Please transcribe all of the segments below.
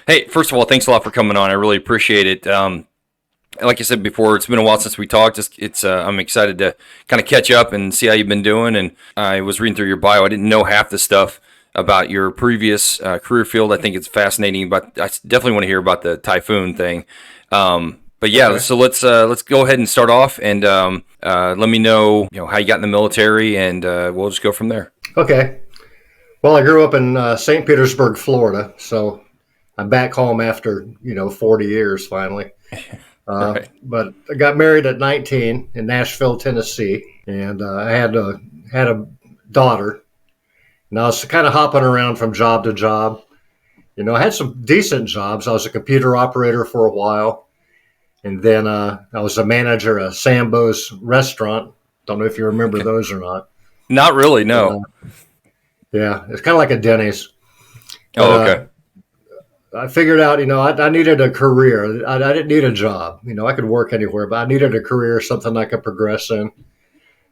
Hey, first of all, thanks a lot for coming on. I really appreciate it. Like I said before, it's been a while since we talked. I'm excited to kind of catch up and see how you've been doing. And I was reading through your bio. I didn't know half the stuff about your previous career field. I think it's fascinating, but I definitely want to hear about the typhoon thing. But yeah, Okay. so let's go ahead and start off and let me know how you got in the military, and we'll just go from there. Okay. Well, I grew up in St. Petersburg, Florida, so I'm back home after 40 years finally. Right. But I got married at 19 in Nashville, Tennessee, and I had a daughter. And I was kind of hopping around from job to job. I had some decent jobs. I was a computer operator for a while, and then I was a manager at Sambo's restaurant. Don't know if you remember Okay. those or not. Not really. No. Yeah, it's kind of like a Denny's. But Oh, okay. I figured out, I needed a career. I didn't need a job. I could work anywhere, but I needed a career, something I could progress in.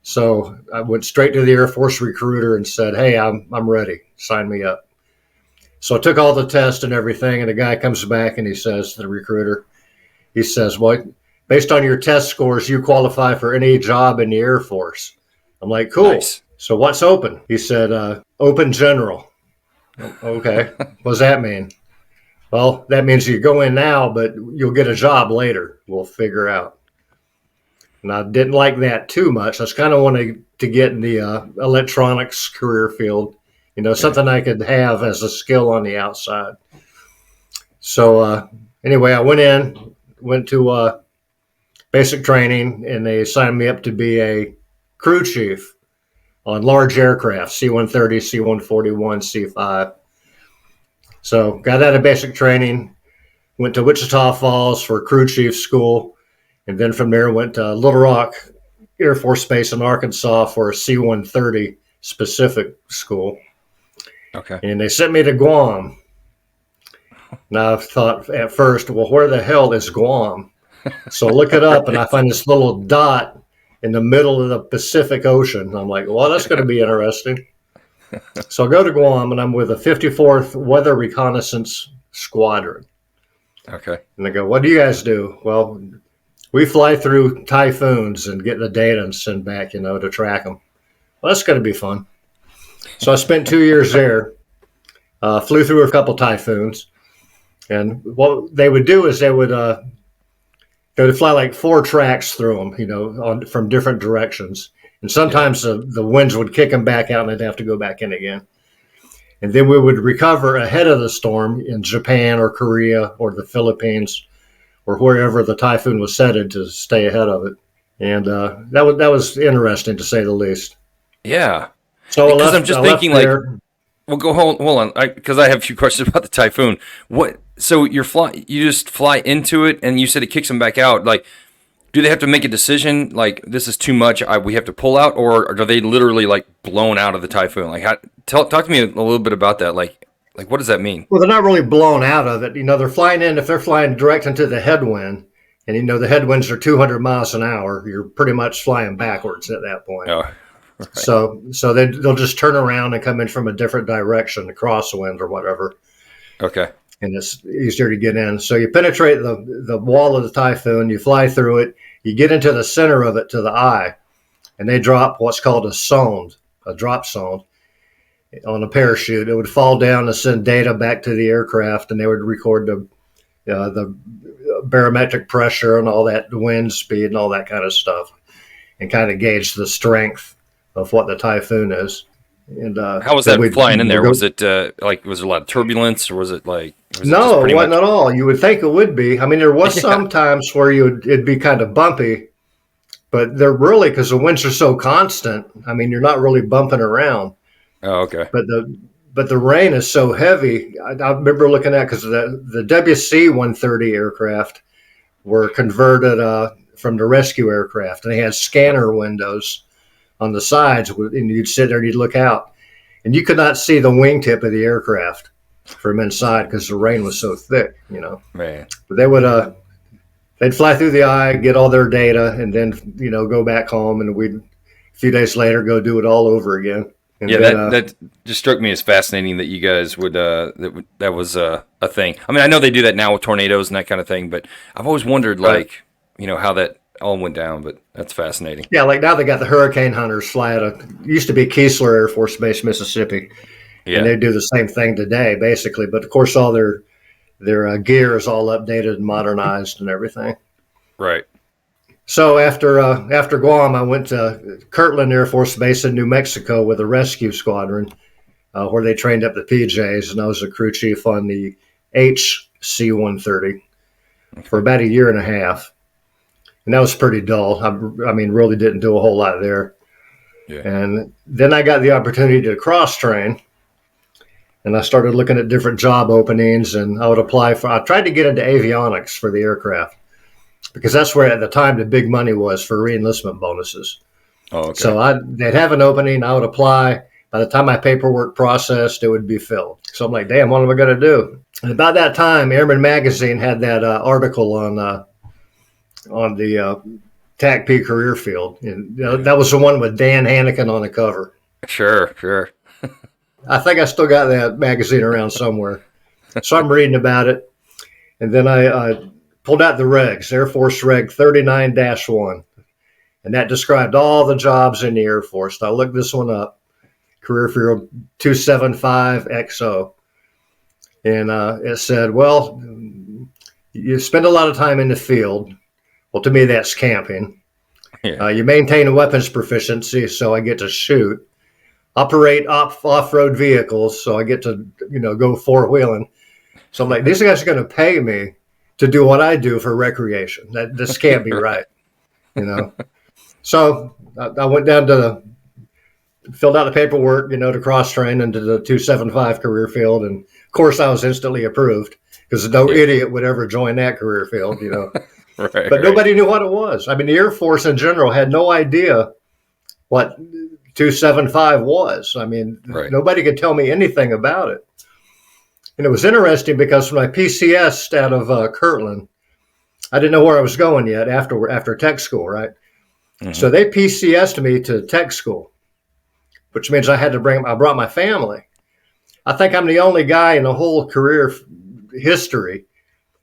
So I went straight to the Air Force recruiter and said, "Hey, I'm ready. Sign me up." So I took all the tests and everything, and the guy comes back and he says to the recruiter, he says, "Well, based on your test scores, you qualify for any job in the Air Force." I'm like, "Cool. Nice. So what's open?" He said, "Open general." Okay. What does that mean? Well, that means you go in now, but you'll get a job later. We'll figure out. And I didn't like that too much. I just kind of wanted to get in the electronics career field, Yeah. something I could have as a skill on the outside. So anyway, I went to basic training, and they signed me up to be a crew chief on large aircraft, C-130, C-141, C-5. So got out of basic training, went to Wichita Falls for crew chief school, and then from there went to Little Rock Air Force Base in Arkansas for a C-130 specific school. Okay. And they sent me to Guam. Now I thought at first, well, where the hell is Guam? So I look it up and I Right. find this little dot in the middle of the Pacific Ocean. I'm like, well, that's going to be interesting. So I go to Guam and I'm with the 54th Weather Reconnaissance Squadron. Okay. And they go, what do you guys do? Well, we fly through typhoons and get the data and send back, to track them. Well, that's going to be fun. So I spent 2 years there, flew through a couple typhoons. And what they would do is they would fly like four tracks through them, from different directions. And Yeah. sometimes the winds would kick them back out and they'd have to go back in again. And then we would recover ahead of the storm in Japan or Korea or the Philippines or wherever the typhoon was headed to stay ahead of it. And that was interesting to say the least. Yeah. So I Because I'm left I just left thinking, like, there. well, go hold on, because I have a few questions about the typhoon. What? So you just fly into it, and you said it kicks them back out. Like, do they have to make a decision? Like, this is too much. We have to pull out, or are they literally like blown out of the typhoon? Like, talk to me a little bit about that. Like, what does that mean? Well, they're not really blown out of it. They're flying in. If they're flying direct into the headwind, and the headwinds are 200 miles an hour, you're pretty much flying backwards at that point. Oh, right. So they'll just turn around and come in from a different direction, the crosswind or whatever, Okay. and it's easier to get in. So you penetrate the wall of the typhoon, you fly through it, you get into the center of it to the eye, and they drop what's called a drop sonde on a parachute. It would fall down and send data back to the aircraft, and they would record the barometric pressure and all that, the wind speed and all that kind of stuff, and kind of gauge the strength of what the typhoon is. And How was then that we'd flying in there? go. Was it was there a lot of turbulence, or was it just No, it pretty wasn't much? at all. You would think it would be. I mean, there was Yeah. some times where it'd be kind of bumpy, but they're really, because the winds are so constant. I mean, you're not really bumping around. Oh, okay. But the rain is so heavy. I remember looking at, because the WC 130 aircraft were converted from the rescue aircraft, and they had scanner windows on the sides, and you'd sit there and you'd look out, and you could not see the wingtip of the aircraft from inside because the rain was so thick. Man. But they'd fly through the eye, get all their data, and then go back home, and we'd a few days later go do it all over again. And Yeah, then, that just struck me as fascinating that you guys would that was a thing. I mean, I know they do that now with tornadoes and that kind of thing, but I've always wondered, right. like, how that all went down. But that's fascinating. Yeah, like now they got the hurricane hunters fly out of, used to be Keesler Air Force Base, Mississippi, and Yeah, they do the same thing today, basically. But of course, all their gear is all updated and modernized and everything. right. So after Guam, I went to Kirtland Air Force Base in New Mexico with a rescue squadron, where they trained up the PJs, and I was a crew chief on the HC-130 for about a year and a half, and that was pretty dull. I mean, really didn't do a whole lot there. Yeah. And then I got the opportunity to cross train, and I started looking at different job openings, and I would apply for. I tried to get into avionics for the aircraft, because that's where at the time the big money was for reenlistment bonuses. Oh, okay. So they'd have an opening, I would apply. By the time my paperwork processed, it would be filled. So I'm like, damn, what am I going to do? And about that time, Airman Magazine had that article on the TACP career field. And that was the one with Dan Hannigan on the cover. Sure. I think I still got that magazine around somewhere. So I'm reading about it. And then I pulled out the regs, Air Force Reg 39-1. And that described all the jobs in the Air Force. So I looked this one up, career field 275XO. And it said, well, you spend a lot of time in the field. Well, to me, that's camping. Yeah. You maintain a weapons proficiency, so I get to shoot. Operate off-road vehicles, so I get to, go four-wheeling. So I'm like, these guys are going to pay me to do what I do for recreation. This can't be right, So I went down filled out the paperwork, to cross-train into the 275 career field. And, of course, I was instantly approved because no idiot would ever join that career field, Right. But nobody knew what it was. I mean, the Air Force in general had no idea what 275 was. I mean, Nobody could tell me anything about it. And it was interesting because when I PCS'd out of Kirtland, I didn't know where I was going yet after tech school, right? Mm-hmm. So they PCS'd me to tech school, which means I brought my family. I think I'm the only guy in the whole career history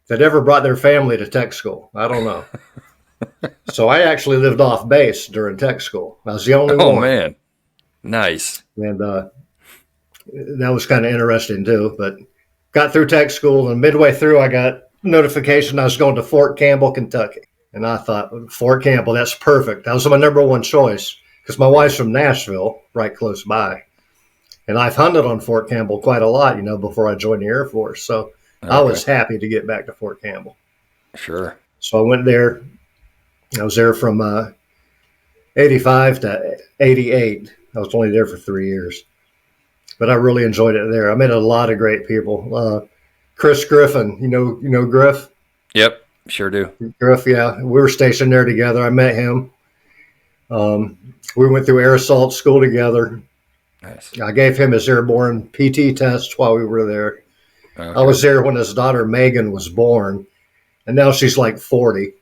that ever brought their family to tech school. I don't know. So I actually lived off base during tech school. I was the only one. Oh, man. Nice. And that was kind of interesting, too. But got through tech school, and midway through, I got notification I was going to Fort Campbell, Kentucky. And I thought, Fort Campbell, that's perfect. That was my number one choice because my wife's from Nashville, right close by. And I've hunted on Fort Campbell quite a lot, before I joined the Air Force. So I was happy to get back to Fort Campbell. Sure. So I went there. I was there from 85 to 88. I was only there for 3 years. But I really enjoyed it there. I met a lot of great people. Chris Griffin, you know Griff? Yep, sure do. Griff, yeah. We were stationed there together. I met him. We went through air assault school together. Nice. I gave him his airborne PT test while we were there. Okay. I was there when his daughter Megan was born, and now she's like 40.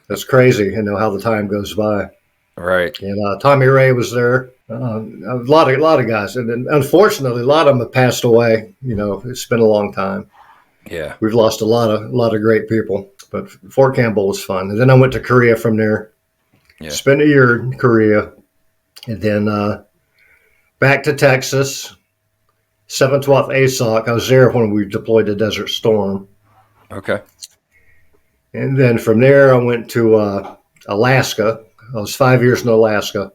That's crazy. How the time goes by. Right. And Tommy Ray was there. A lot of guys, and unfortunately, a lot of them have passed away. It's been a long time. Yeah. We've lost a lot of great people, but Fort Campbell was fun. And then I went to Korea from there. Yeah. Spent a year in Korea, and then back to Texas. 712th ASOC. I was there when we deployed to Desert Storm. Okay. And then from there, I went to Alaska. I was 5 years in Alaska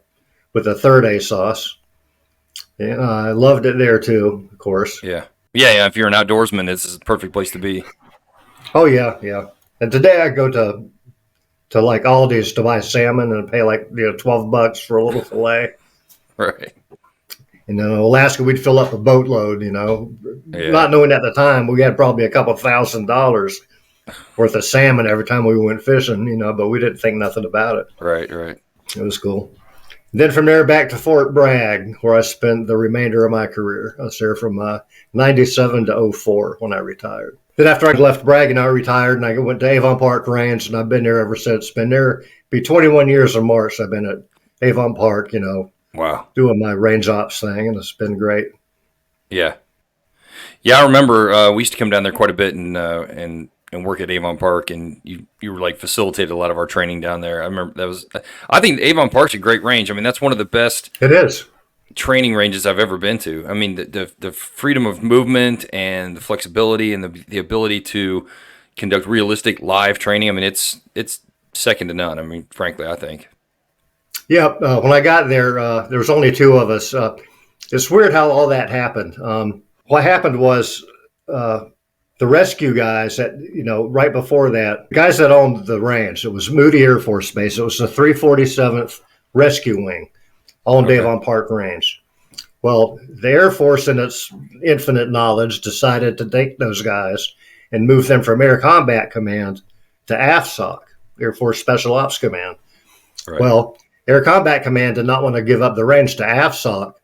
with the 3rd ASOS. And I loved it there, too, of course. Yeah. Yeah. If you're an outdoorsman, this is a perfect place to be. Oh, yeah. And today I go to like Aldi's to buy salmon and pay like $12 for a little fillet. Right. And in Alaska, we'd fill up a boatload, not knowing at the time we had probably a couple $1,000 worth of salmon every time we went fishing, but we didn't think nothing about it. Right. It was cool. And then from there back to Fort Bragg, where I spent the remainder of my career. I was there from 97 to 04 when I retired. Then after I left Bragg, I retired and I went to Avon Park Ranch, and I've been there ever since. Been there, be 21 years in March. I've been at Avon Park, Wow. doing my range ops thing, and it's been great. Yeah. Yeah, I remember we used to come down there quite a bit and work at Avon Park, and you were like facilitated a lot of our training down there. I remember that was. I think Avon Park's a great range. I mean, that's one of the best It is. training ranges I've ever been to. I mean, the freedom of movement and the flexibility and the ability to conduct realistic live training. I mean, it's second to none. I mean, frankly, I think. Yeah. When I got there was only two of us. It's weird how all that happened. What happened was the rescue guys that, right before that, guys that owned the range, it was Moody Air Force Base. It was the 347th Rescue Wing on Okay. Avon Park Range. Well, the Air Force, in its infinite knowledge, decided to take those guys and move them from Air Combat Command to AFSOC, Air Force Special Ops Command. Right. Well, Air Combat Command did not want to give up the range to AFSOC,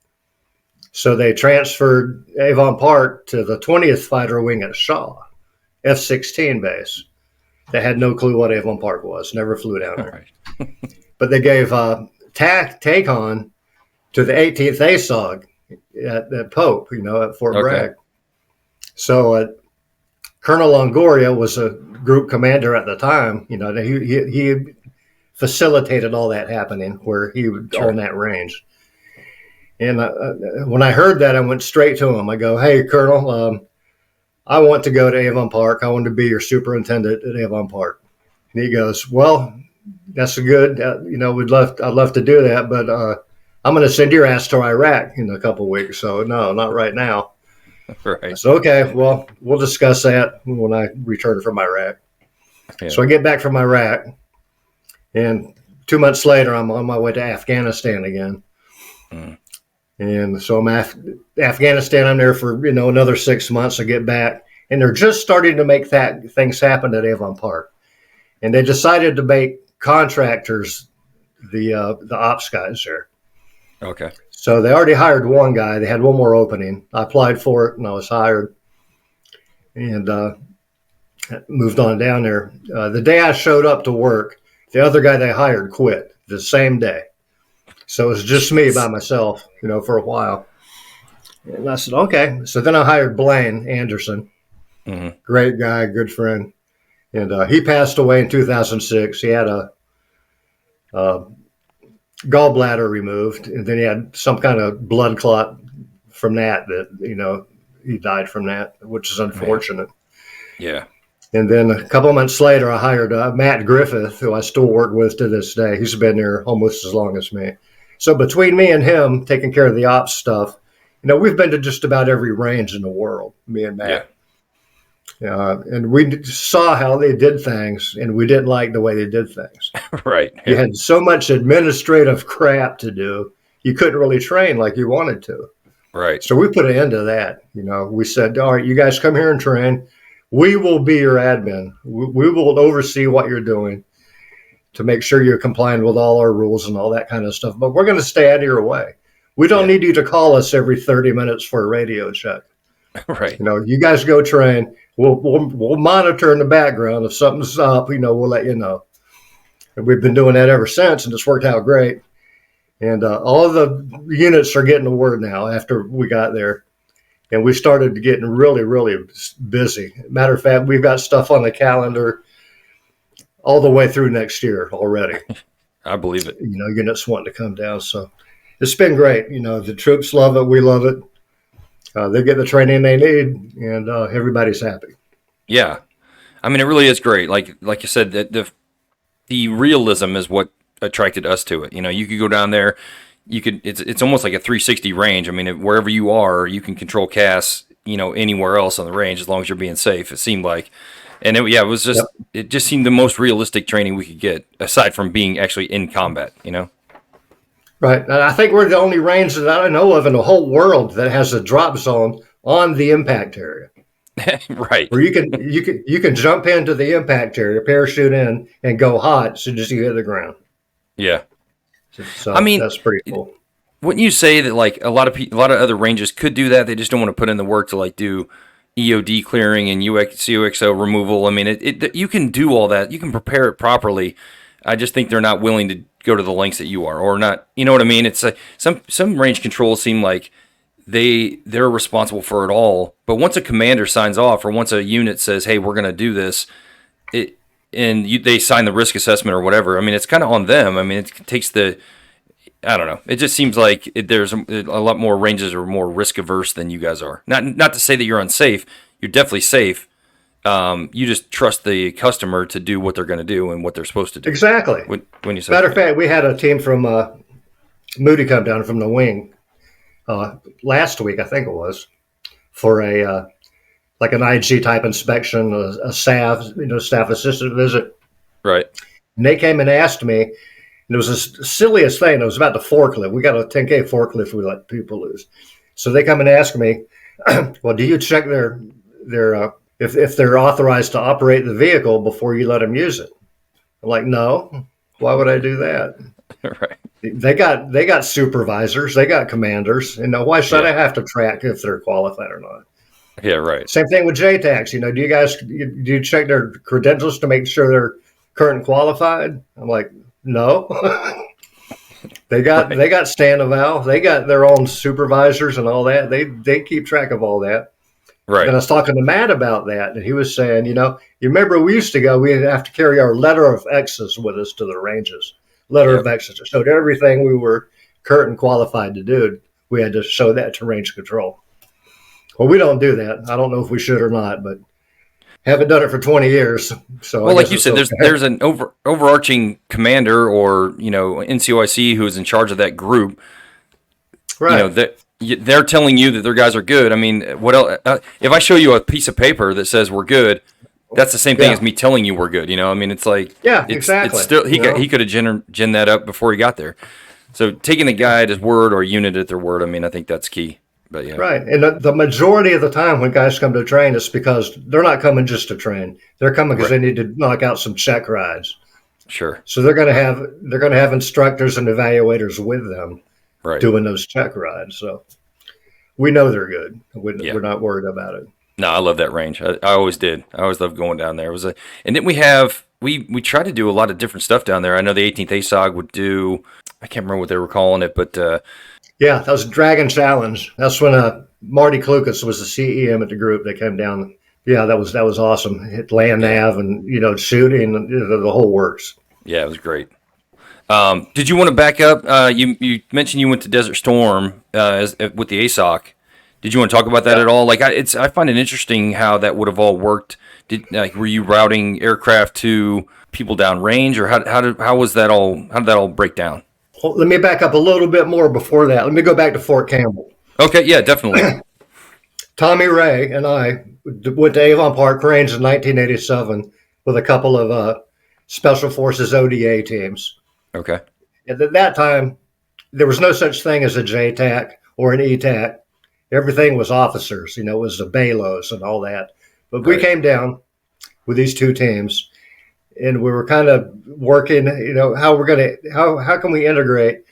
so they transferred Avon Park to the 20th Fighter Wing at Shaw, F-16 base. They had no clue what Avon Park was, never flew down there. Right. But they gave TACON to the 18th ASOG at Pope, at Fort Okay. Bragg. So Colonel Longoria was a group commander at the time. He facilitated all that happening where he would Sure. own that range. And when I heard that, I went straight to him. I go, "Hey, Colonel, I want to go to Avon Park. I want to be your superintendent at Avon Park." And he goes, "Well, that's a good. I'd love to do that, but I'm going to send your ass to Iraq in a couple of weeks. So no, not right now." I Right. said, "Okay, well, we'll discuss that when I return from Iraq." Yeah. So I get back from Iraq, and 2 months later, I'm on my way to Afghanistan again. Mm. And so I'm Afghanistan. I'm there for another 6 months. I get back, and they're just starting to make things happen at Avon Park, and they decided to make contractors the ops guys there. Okay. So they already hired one guy. They had one more opening. I applied for it, and I was hired, and moved on down there. The day I showed up to work, the other guy they hired quit the same day. So it was just me by myself, for a while. And I said, okay. So then I hired Blaine Anderson, Mm-hmm. great guy, good friend. And he passed away in 2006. He had a gallbladder removed, and then he had some kind of blood clot from that, he died from that, which is unfortunate. Yeah. And then a couple of months later, I hired Matt Griffith, who I still work with to this day. He's been there almost as long as me. So between me and him taking care of the ops stuff, we've been to just about every range in the world, me and Matt. And we saw how they did things, and we didn't like the way they did things. Right. You Yeah. had so much administrative crap to do, you couldn't really train like you wanted to. Right. So we put an end to that. We said, all right, you guys come here and train. We will be your admin. We will oversee what you're doing to make sure you're complying with all our rules and all that kind of stuff. But we're going to stay out of your way. We don't need you to call us every 30 minutes for a radio check. Right. You guys go train. We'll monitor in the background. If something's up, we'll let you know. And we've been doing that ever since, and it's worked out great. And all of the units are getting the word now after we got there. And we started getting really, really busy. Matter of fact, we've got stuff on the calendar all the way through next year already. I believe it. Units wanting to come down. So it's been great. The troops love it. We love it. They get the training they need, and everybody's happy. Yeah. I mean, it really is great. Like you said, the realism is what attracted us to it. You could go down there. It's almost like a 360 range. I mean, wherever you are, you can control CAS, anywhere else on the range as long as you're being safe. It seemed like, and it was just, It just seemed the most realistic training we could get aside from being actually in combat, Right. And I think we're the only range that I know of in the whole world that has a drop zone on the impact area. Right. Where you can jump into the impact area, parachute in, and go hot as soon as you hit the ground. Yeah. So I mean, that's pretty cool. Wouldn't you say that like a lot of other ranges could do that? They just don't want to put in the work to like do EOD clearing and COXO removal. I mean, you can do all that. You can prepare it properly. I just think they're not willing go to the lengths that you are, or not. You know what I mean? It's like some range controls seem like they're responsible for it all. But once a commander signs off, or once a unit says, "Hey, we're going to do this," it they sign the risk assessment or whatever. I mean, it's kind of on them. I mean, it takes the I don't know. It just seems like there's a lot more ranges are more risk averse than you guys are. Not to say that you're unsafe. You're definitely safe. You just trust the customer to do what they're going to do and what they're supposed to do. Exactly. When you say Matter of fact, we had a team from Moody come down from the wing last week, I think it was, for a like an IG type inspection, a SAF, staff assistant visit. right, And they came and asked me, and it was the silliest thing. It was about the forklift. We got a 10K forklift we let people use. So they come and ask me, well, do you check their if they're authorized to operate the vehicle before you let them use it? I'm like, no. Why would I do that? right, They got supervisors, they got commanders. Why should I have to track if they're qualified or not? yeah, right. Same thing with JTACs. Do you check their credentials to make sure they're current and qualified? I'm like, no. They got stand eval, they got their own supervisors and all that. They keep track of all that. Right. And I was talking to Matt about that, and he was saying, you remember we used to go, we'd have to carry our letter of X's with us to the ranges. Letter of X's. So everything we were current and qualified to do, we had to show that to range control. Well, we don't do that. I don't know if we should or not, but haven't done it for 20 years. So well, like you said, there's an overarching commander or NCOIC who is in charge of that group. right. They're telling you that their guys are good. I mean, what else? If I show you a piece of paper that says we're good, that's the same thing as me telling you we're good. I mean, it's like exactly. It's still he could have gen that up before he got there. So taking the guy at his word or unit at their word, I mean, I think that's key. But yeah, right. And the majority of the time when guys come to train, it's because they're not coming just to train. They're coming because they need to knock out some check rides. Sure. So they're going to have instructors and evaluators with them. Right. Doing those check rides. So we know they're good. We're not worried about it. No, I love that range. I always did. I always loved going down there. And then we try to do a lot of different stuff down there. I know the 18th ASOG would do, I can't remember what they were calling it, but yeah, that was Dragon Challenge. That's when Marty Klukas was the CEM at the group that came down. Yeah, that was awesome. Hit land nav and shooting the whole works. Yeah, it was great. Did you want to back up? You mentioned you went to Desert Storm with the ASOC. Did you want to talk about that at all? Like, I find it interesting how that would have all worked. Were you routing aircraft to people downrange, or how was that all? How did that all break down? Well, let me back up a little bit more before that. Let me go back to Fort Campbell. Okay, yeah, definitely. Tommy Ray and I went to Avon Park Range in 1987 with a couple of Special Forces ODA teams. Okay. And at that time, there was no such thing as a JTAC or an etac. Everything was officers, it was the BALOs and all that. But we came down with these two teams, and we were kind of working, how can we integrate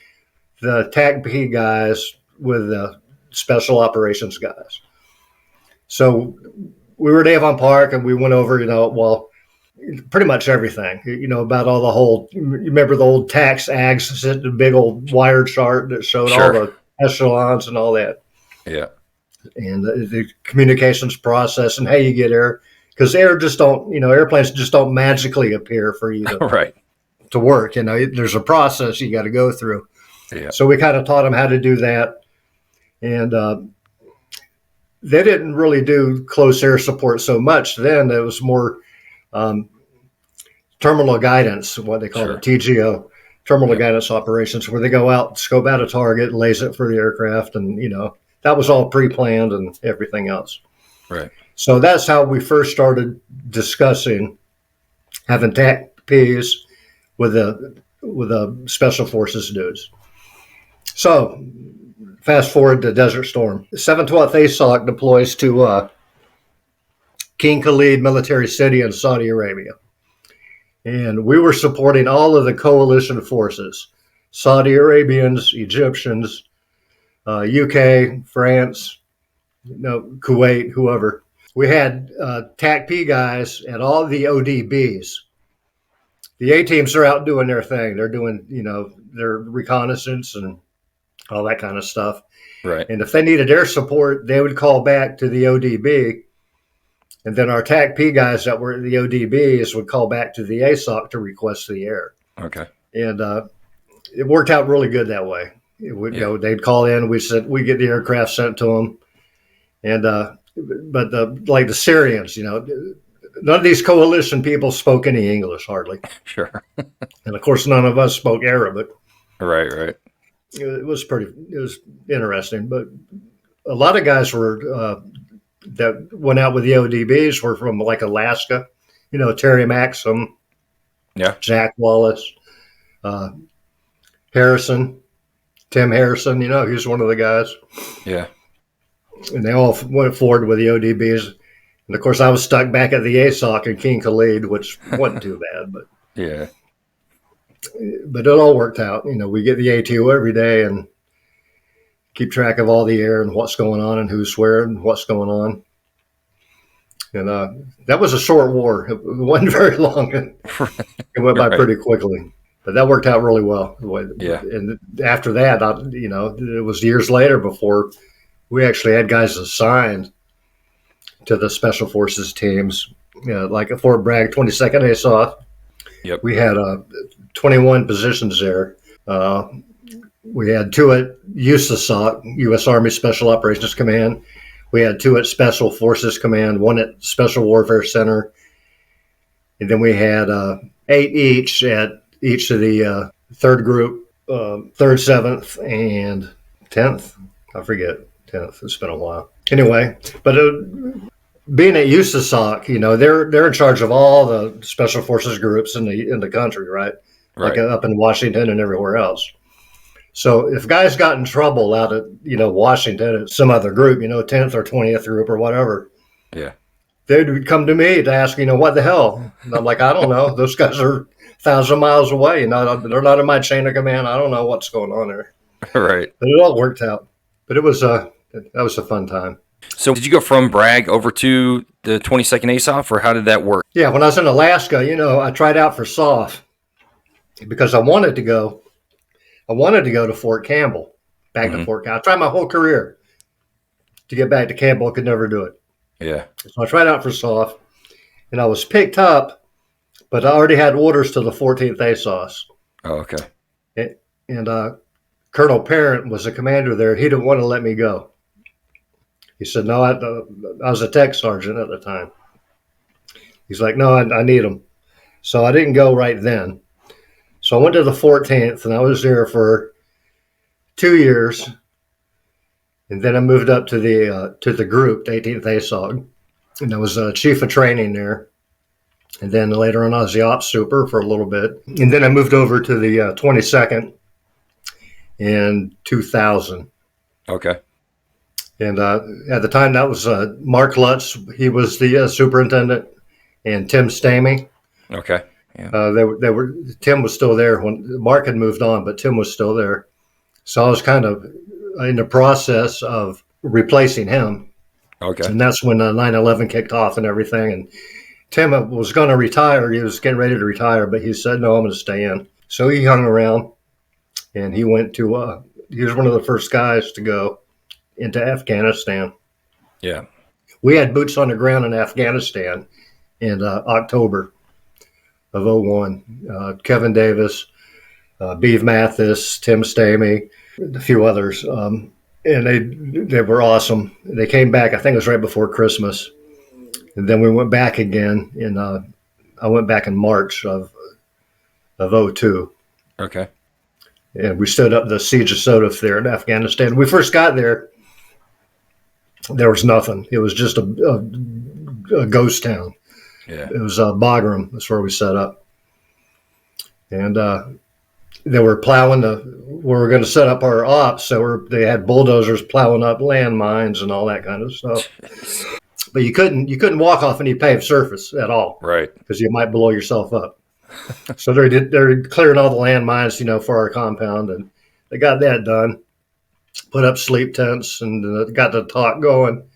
the TACP guys with the special operations guys? So we were at Avon Park, and we went over, pretty much everything, about all the whole, you remember the old tax ags, the big old wire chart that showed all the echelons and all that. Yeah. And the communications process and how you get air, because airplanes just don't magically appear for you to work. There's a process you got to go through. Yeah. So we kind of taught them how to do that. And they didn't really do close air support so much then. It was more terminal guidance, what they call it, TGO, terminal guidance operations, where they go out, scope out a target, lays it for the aircraft, and that was all pre-planned and everything else. Right. So that's how we first started discussing having TACPs with the Special Forces dudes. So fast forward to Desert Storm. 712th ASOC deploys to King Khalid military city in Saudi Arabia. And we were supporting all of the coalition forces, Saudi Arabians, Egyptians, UK, France, Kuwait, whoever. We had TACP guys at all the ODBs the A teams are out doing their thing. They're doing, their reconnaissance and all that kind of stuff. Right. And if they needed air support, they would call back to the ODB. And then our TACP guys that were the ODBs would call back to the ASOC to request the air. Okay. And it worked out really good that way. It would, they'd call in, we get the aircraft sent to them. And, but the Syrians, none of these coalition people spoke any English hardly. Sure. And of course, none of us spoke Arabic. Right. It was interesting, but a lot of guys that went out with the ODBs were from like Alaska, Terry Maxim, Jack Wallace, Harrison, Tim Harrison, he was one of the guys. Yeah. And they all went forward with the ODBs. And of course, I was stuck back at the ASOC in King Khalid, which wasn't too bad, but it all worked out. We get the ATO every day and keep track of all the air and what's going on and who's where and what's going on. And that was a short war. It wasn't very long. It went by pretty quickly, but that worked out really well. Yeah. And after that, it was years later before we actually had guys assigned to the special forces teams, like at Fort Bragg, 22nd ASOF. Yep. We had 21 positions there. We had 2 at USAF, U.S. Army Special Operations Command. We had 2 at Special Forces Command, 1 at Special Warfare Center. And then we had 8 each at each of the 3rd Group, 3rd, 7th, and 10th. I forget. 10th. It's been a while. Anyway, but being at USASOC, they're in charge of all the special forces groups in the country, right? Like up in Washington and everywhere else. So if guys got in trouble out at Washington at some other group, 10th or 20th group or whatever, they would come to me to ask, what the hell? And I'm like, I don't know. Those guys are 1,000 miles away. They're not in my chain of command. I don't know what's going on there. Right. But it all worked out. But it was that was a fun time. So did you go from Bragg over to the 22nd ASOF, or how did that work? Yeah, when I was in Alaska, I tried out for SOF because I wanted to go to Fort Campbell, back to Fort Campbell. I tried my whole career to get back to Campbell. I could never do it. Yeah. So I tried out for SOF, and I was picked up, but I already had orders to the 14th ASOS. Oh, okay. And Colonel Parent was the commander there. He didn't want to let me go. He said, no, I was a tech sergeant at the time. He's like, no, I need him. So I didn't go right then. So I went to the 14th, and I was there for 2 years. And then I moved up to the group, the 18th ASOG. And I was chief of training there. And then later on, I was the ops super for a little bit. And then I moved over to the 22nd in 2000. Okay. And at the time, that was Mark Lutz. He was the superintendent, and Tim Stamey. Okay. Yeah. Tim was still there when Mark had moved on, but Tim was still there. So I was kind of in the process of replacing him. Okay. And that's when 9/11 kicked off and everything. And Tim was going to retire. He was getting ready to retire, but he said, no, I'm going to stay in. So he hung around, and he went to, he was one of the first guys to go into Afghanistan. Yeah. We had boots on the ground in Afghanistan in October of 2001. Kevin Davis, Beeve Mathis, Tim Stamey, a few others. And they were awesome. They came back, I think it was right before Christmas. And then we went back again I went back in March of 2002. Okay. And we stood up the siege of Sodef there in Afghanistan. When we first got there, there was nothing. It was just a ghost town. Yeah. It was Bagram. That's where we set up. And they were plowing where we were going to set up our ops. So they had bulldozers plowing up landmines and all that kind of stuff. But you couldn't walk off any paved surface at all. Right. Because you might blow yourself up. So they're clearing all the landmines, for our compound, and they got that done. Put up sleep tents and got the talk going.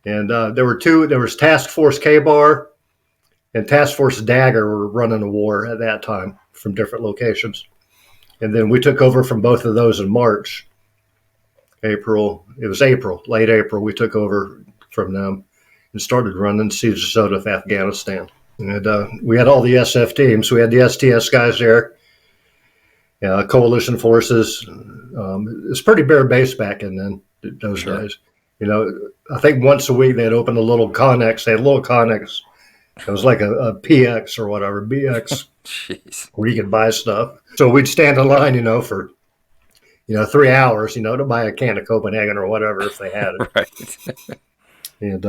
And there was Task Force K-Bar and Task Force Dagger were running a war at that time from different locations. And then we took over from both of those in March. Late April, we took over from them and started running Siege of Afghanistan. And we had all the SF teams. We had the STS guys there, coalition forces. It's pretty bare base back in then, those days. I think once a week they'd open a little Connex. They had little Connex. It was like a PX or whatever, BX, Jeez. where you could buy stuff. So we'd stand in line, for 3 hours, to buy a can of Copenhagen or whatever if they had it. Right. And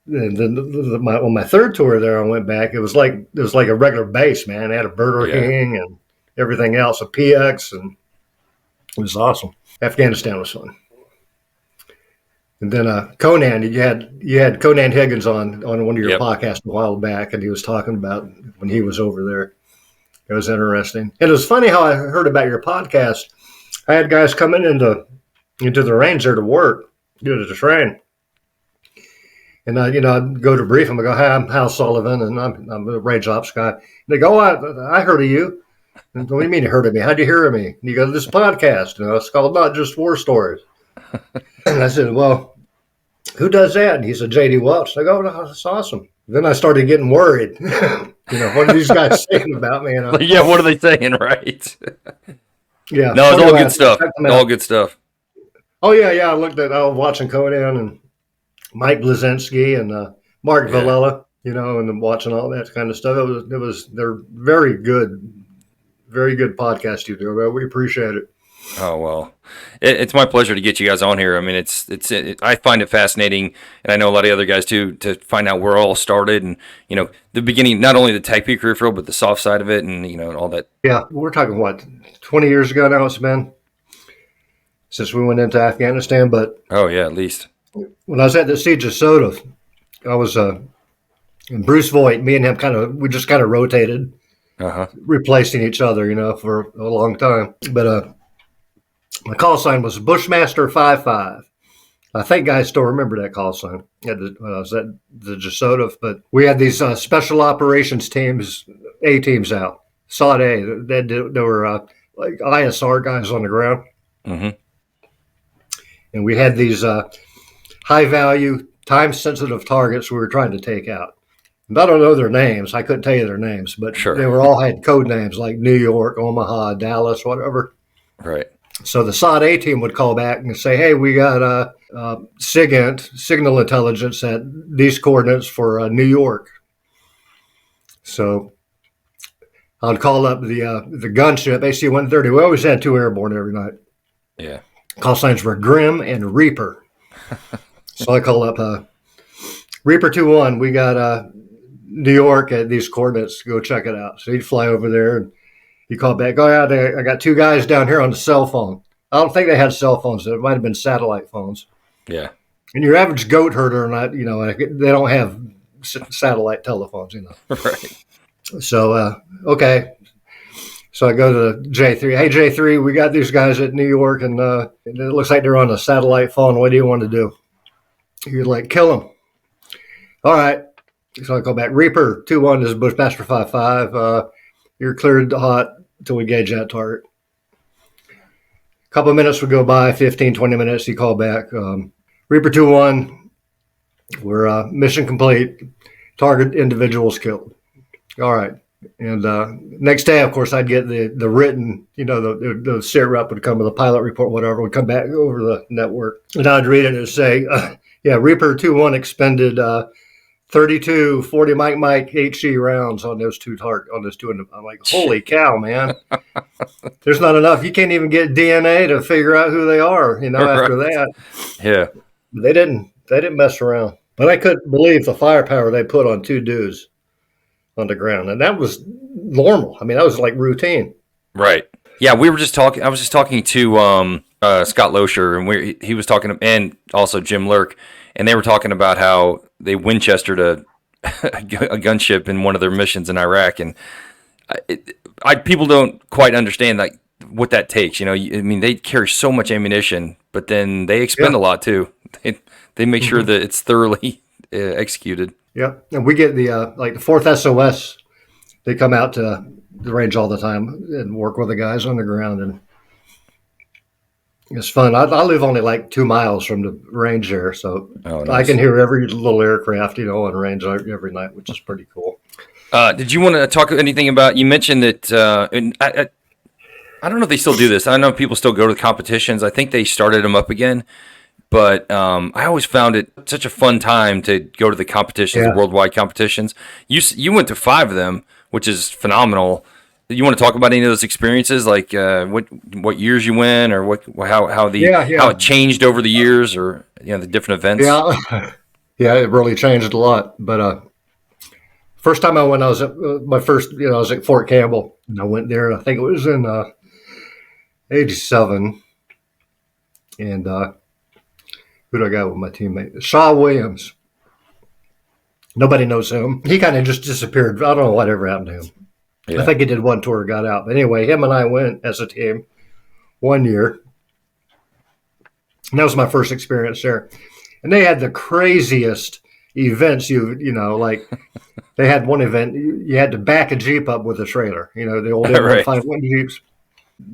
then on my third tour there, I went back. It was like a regular base, man. They had a Burger King and everything else, a PX, and it was awesome. Afghanistan was fun. And then Conan, you had Conan Higgins on one of your podcasts a while back, and he was talking about when he was over there. It was interesting, and it was funny how I heard about your podcast. I had guys coming into the range there to work, to train. And I'd go to brief them. I go, "Hi, I'm Hal Sullivan, and I'm a range ops guy." And they go, "I heard of you." And, "What do you mean you heard of me? How'd you hear of me?" And you go, "This podcast, it's called Not Just War Stories." And I said, "Well, who does that?" And he said, "J.D. Welch." And I go, "Oh, that's awesome." Then I started getting worried. What are these guys saying about me? Yeah, what are they saying, right? Yeah. No, it's all good stuff. All good stuff. Oh, yeah. I was watching Conan and Mike Blazinski and Mark Villela, and watching all that kind of stuff. They're very good podcast you do. We appreciate it. Oh, well, it's my pleasure to get you guys on here. I mean, I find it fascinating, and I know a lot of other guys too, to find out where it all started and, the beginning, not only the TAC career field, but the soft side of it and, and all that. Yeah. We're talking, 20 years ago now it's been since we went into Afghanistan, but. Oh, yeah, at least. When I was at the Siege of Soda, I was, Bruce Voigt, me and him we just kind of rotated, replacing each other, for a long time. But, my call sign was Bushmaster 55. I think guys still remember that call sign when I was at the Jasota. But we had these special operations teams, A teams out. SOT A. They were like ISR guys on the ground. Mm-hmm. And we had these high-value, time-sensitive targets we were trying to take out. And I don't know their names. I couldn't tell you their names. But they all had code names like New York, Omaha, Dallas, whatever. Right. So the SOT A team would call back and say, "Hey, we got SIGINT, signal intelligence, at these coordinates for New York." So I'd call up the gunship, AC-130. We always had 2 airborne every night. Yeah. Call signs were Grim and Reaper. So I call up Reaper 2-1. We got New York at these coordinates. Go check it out. So he'd fly over there and he called back. "Oh, yeah, I got 2 guys down here on the cell phone." I don't think they had cell phones. It might have been satellite phones. Yeah. And your average goat herder, they don't have satellite telephones, Right. So, okay. So I go to J3. "Hey, J3, we got these guys at New York, and it looks like they're on a satellite phone. What do you want to do?" You're like, "Kill them." "All right." So I call back. "Reaper 2-1, this is Bushmaster 55. You're cleared hot until we gauge that target." A couple of minutes would go by, 15, 20 minutes. You call back. "Reaper 2-1, we're mission complete. Target individuals killed." "All right." And next day, of course, I'd get the written, the SIR rep would come with a pilot report, whatever, would come back over the network. And I'd read it and it'd say, Reaper 2-1 expended 32 40 Mike HE rounds on those two targets. I'm like, holy cow, man. There's not enough. You can't even get DNA to figure out who they are, after that. Yeah. They didn't mess around. But I couldn't believe the firepower they put on 2 dudes on the ground. And that was normal. I mean, that was like routine. Right. Yeah, we were just talking. I was just talking to Scott Loescher, and he was talking, and also Jim Lurk, and they were talking about how they Winchestered a gunship in one of their missions in Iraq, and people don't quite understand what that takes. I mean, they carry so much ammunition, but then they expend a lot too. They make sure that it's thoroughly executed. Yep. And we get the like the fourth SOS. They come out to the range all the time and work with the guys on the ground, and it's fun. I live only like 2 miles from the range there, so Oh, I can nice. hear every little aircraft, on range every night, which is pretty cool. Did you want to talk anything about? You mentioned that, and I don't know if they still do this. I know people still go to the competitions. I think they started them up again. But I always found it such a fun time to go to the competitions, the Yeah. worldwide competitions. You went to 5 of them, which is phenomenal. You want to talk about any of those experiences, like what years you went, or Yeah. how Yeah. it changed over the years, or the different events? Yeah. Yeah. It really changed a lot. But first time I went, I was at my first, I was at Fort Campbell, and I went there. I think it was in '87, and who did I go with my teammate? Shaw Williams. Nobody knows him. He kind of just disappeared. I don't know whatever happened to him. I Yeah. think he did one tour, got out. But anyway, him and I went as a team one year. And that was my first experience there. And they had the craziest events. Like they had one event, you had to back a Jeep up with a trailer, the old Right. M151 Jeeps.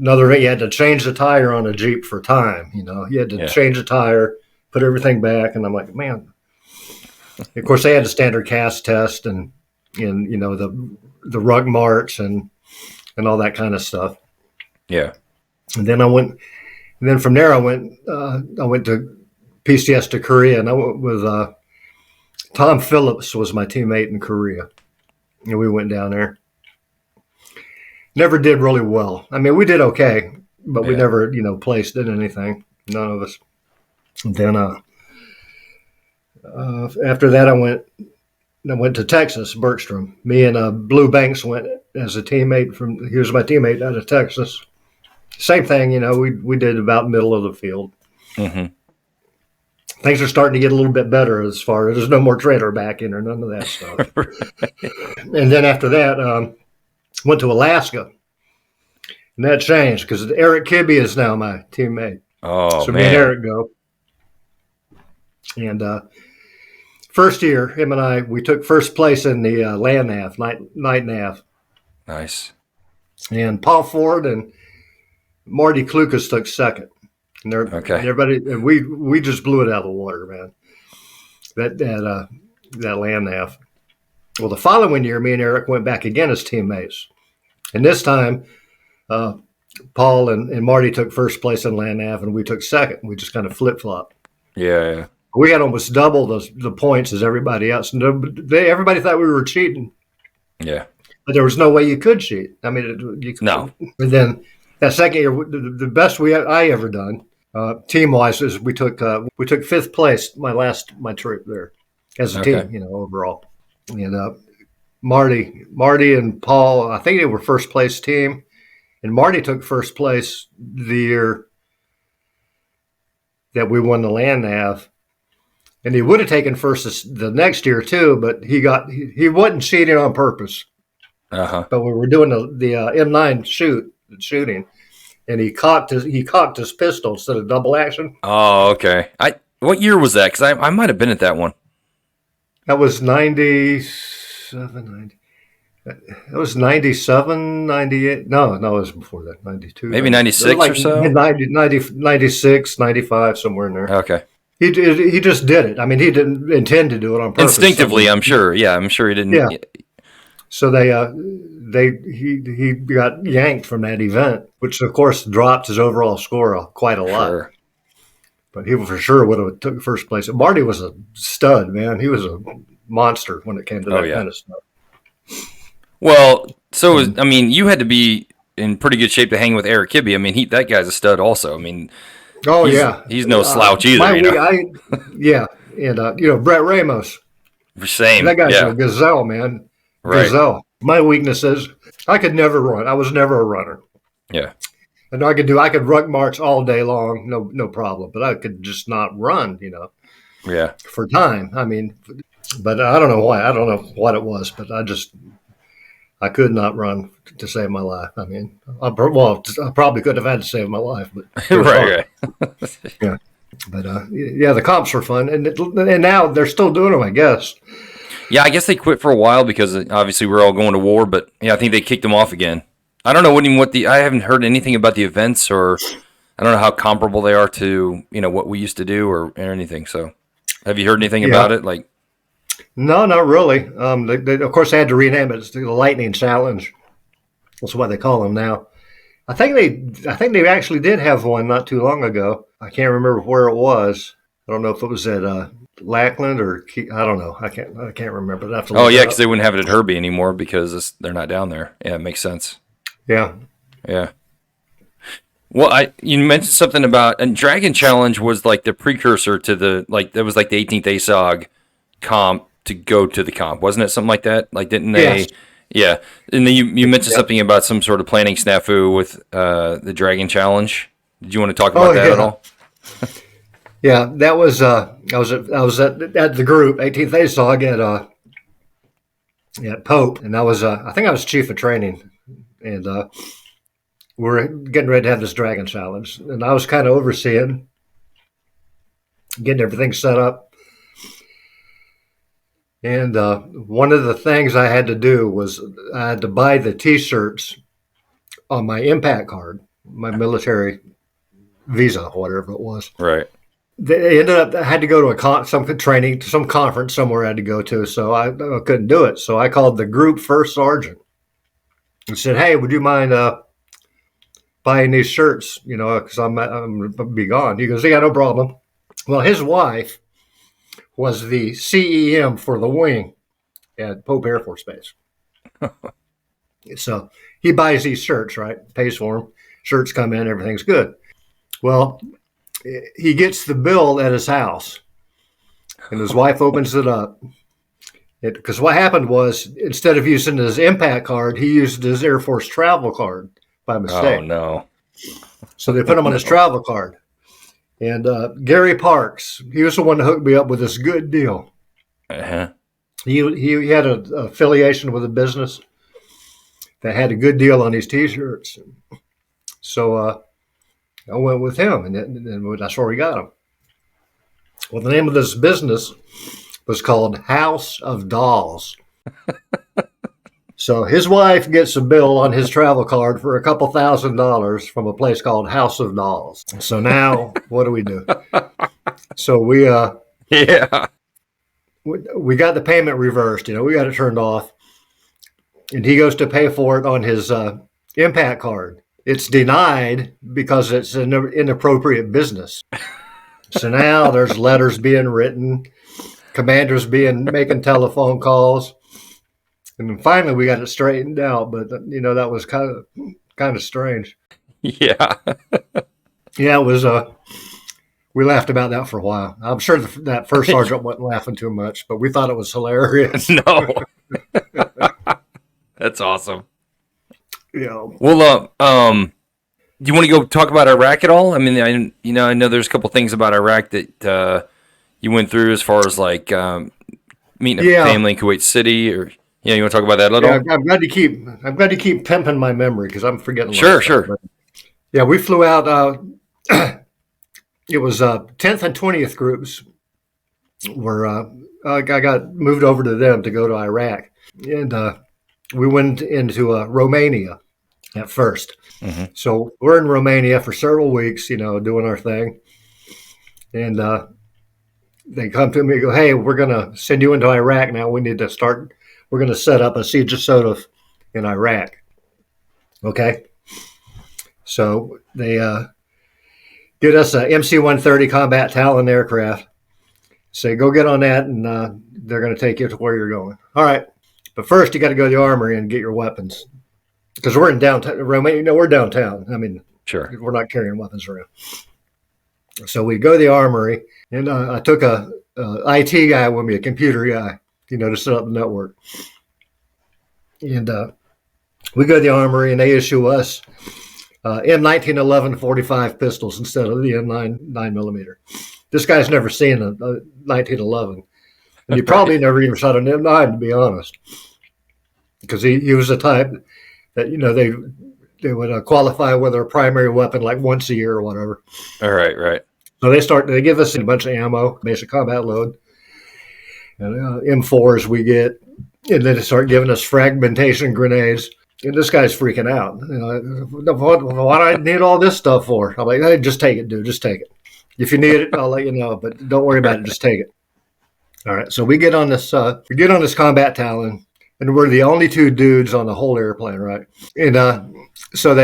Another event, you had to change the tire on a Jeep for time. You had to Yeah. change the tire, put everything back. And I'm like, man. Of course, they had the standard cast test and the rug march and all that kind of stuff. Yeah. And then from there I went to PCS to Korea, and I went with Tom Phillips was my teammate in Korea, and we went down there. Never did really well. I mean, we did okay, but we Yeah. never placed in anything. None of us. And then after that, I went to Texas, Bergstrom. Me and Blue Banks went as a teammate he was my teammate out of Texas. Same thing, we did about middle of the field. Hmm. Things are starting to get a little bit better as far as there's no more trailer backing or none of that stuff. And then after that, went to Alaska, and that changed because Eric Kibbe is now my teammate. Oh So me and man. Eric go. And first year, him and we took first place in the land nav, night nav. Nice. And Paul Ford and Marty Klukas took second. And Okay. everybody, and we just blew it out of the water, man. That land nav. Well, the following year, me and Eric went back again as teammates, and this time, Paul and Marty took first place in land nav, and we took second. We just kind of flip flopped. Yeah. Yeah. We had almost double the points as everybody else. And everybody thought we were cheating, Yeah. but there was no way you could cheat. I mean, No. And then that second year, the best I ever done team wise is we took fifth place my trip there as a Okay. team, overall. And Marty and Paul, I think they were first place team, and Marty took first place the year that we won the land nav. And he would have taken first the next year too, but he wasn't cheating on purpose. Uh-huh. But we were doing the M9 shooting, and he cocked his pistol instead of double action. Oh, okay. What year was that? Because I might have been at that one. That was 97, 90. That was 97, 98. No, it was before that, 92. Maybe 96 like or so? 96, 95, somewhere in there. Okay. He just did it. I mean, he didn't intend to do it on purpose. Instinctively, I'm sure. Yeah, I'm sure he didn't. Yeah. So he got yanked from that event, which of course dropped his overall score quite a lot. Sure. But he for sure would have took first place. Marty was a stud, man. He was a monster when it came to that kind of stuff. Well, I mean, you had to be in pretty good shape to hang with Eric Kibbe. I mean, that guy's a stud also. I mean, he's no slouch either. Yeah, and Brett Ramos. Same. That guy's Yeah. a gazelle, man. Right. Gazelle. My weakness is I could never run. I was never a runner. Yeah. And I could ruck march all day long, no problem. But I could just not run, Yeah. for time. I mean, but I don't know why. I don't know what it was, but I could not run to save my life. I mean, I probably could have had to save my life, but Right. yeah. But the comps were fun, and now they're still doing them, I guess. Yeah, I guess they quit for a while because obviously we're all going to war. But yeah, I think they kicked them off again. I don't know I haven't heard anything about the events, or I don't know how comparable they are to what we used to do or anything. So, have you heard anything Yeah. about it? Like, No, not really. Of course, they had to rename it to the Lightning Challenge. That's what they call them now. I think they actually did have one not too long ago. I can't remember where it was. I don't know if it was at Lackland or I don't know. I can't remember. I have to oh look it yeah, because up. they wouldn't have it at Herbie anymore because they're not down there. Yeah, it makes sense. Yeah. Yeah. Well, you mentioned something about and Dragon Challenge was like the precursor to that was like the 18th ASOG comp to go to the comp, wasn't it? Something like that. Like, didn't Yes. they? Yeah, and then you mentioned Yep. something about some sort of planning snafu with the Dragon Challenge. Did you want to talk Oh about that at yeah. all? Yeah. That was at the group 18th ASOG at Pope, and I think I was chief of training, and we're getting ready to have this Dragon Challenge, and I was kind of overseeing getting everything set up. And one of the things I had to do was I had to buy the T-shirts on my impact card, my military visa, whatever it was. Right. They ended up I had to go to some training, some conference somewhere I had to go to, so I couldn't do it. So I called the group first sergeant and said, "Hey, would you mind buying these shirts? Because I'm gonna be gone." He goes, "Yeah, no problem." Well, his wife was the CEM for the wing at Pope Air Force Base. So he buys these shirts, right? Pays for them. Shirts come in, everything's good. Well, he gets the bill at his house, and his wife opens it up. Because what happened was, instead of using his impact card, he used his Air Force travel card by Oh mistake. no. So they put him on his travel card. And Gary Parks, he was the one that hooked me up with this good deal. Uh-huh. He had an affiliation with a business that had a good deal on these T-shirts. So I went with him, and that's where we got them. Well, the name of this business was called House of Dolls. So his wife gets a bill on his travel card for a couple $1,000s from a place called House of Dolls. So now what do we do? So Yeah. we got the payment reversed. We got it turned off, and he goes to pay for it on his impact card. It's denied because it's an inappropriate business. So now there's letters being written, commanders making telephone calls, and then finally we got it straightened out. But that was kind of strange. Yeah. Yeah, it was. We laughed about that for a while. I'm sure that first sergeant wasn't laughing too much, but we thought it was hilarious. No. That's awesome. Yeah. Well, do you want to go talk about Iraq at all? I mean, I know there's a couple things about Iraq that you went through as far as like meeting a family in Kuwait City, or you want to talk about that at all? I'm glad to keep pimping my memory because I'm forgetting. Sure. But, yeah, we flew out. It was 10th and 20th groups were I got moved over to them to go to Iraq, and we went into Romania at first. Mm-hmm. So we're in Romania for several weeks, doing our thing, and they come to me and go, "Hey, we're going to send you into Iraq now. We need to start. We're going to set up a siege of SOF in Iraq." Okay. So they get us a MC-130 Combat Talon aircraft. Say, go get on that, and they're going to take you to where you're going. All right. But first, you got to go to the armory and get your weapons. Because we're in downtown Romania. We're downtown. I mean, Sure. we're not carrying weapons around. So we go to the armory, and I took a IT guy with me, a computer guy, to set up the network. And we go to the armory, and they issue us M1911 45 pistols instead of the M9 9mm. This guy's never seen a 1911, and he probably never even shot an M9, to be honest, because he was the type that they would qualify with their primary weapon like once a year or whatever. All right. So they give us a bunch of ammo, basic combat load, and M4s we get, and then they start giving us fragmentation grenades. And this guy's freaking out. What do I need all this stuff for? I'm like, hey, just take it, dude. Just take it. If you need it, I'll let you know. But don't worry about it. Just take it. All right. So we get on this. We get on this combat Talon, and we're the only two dudes on the whole airplane, right? And so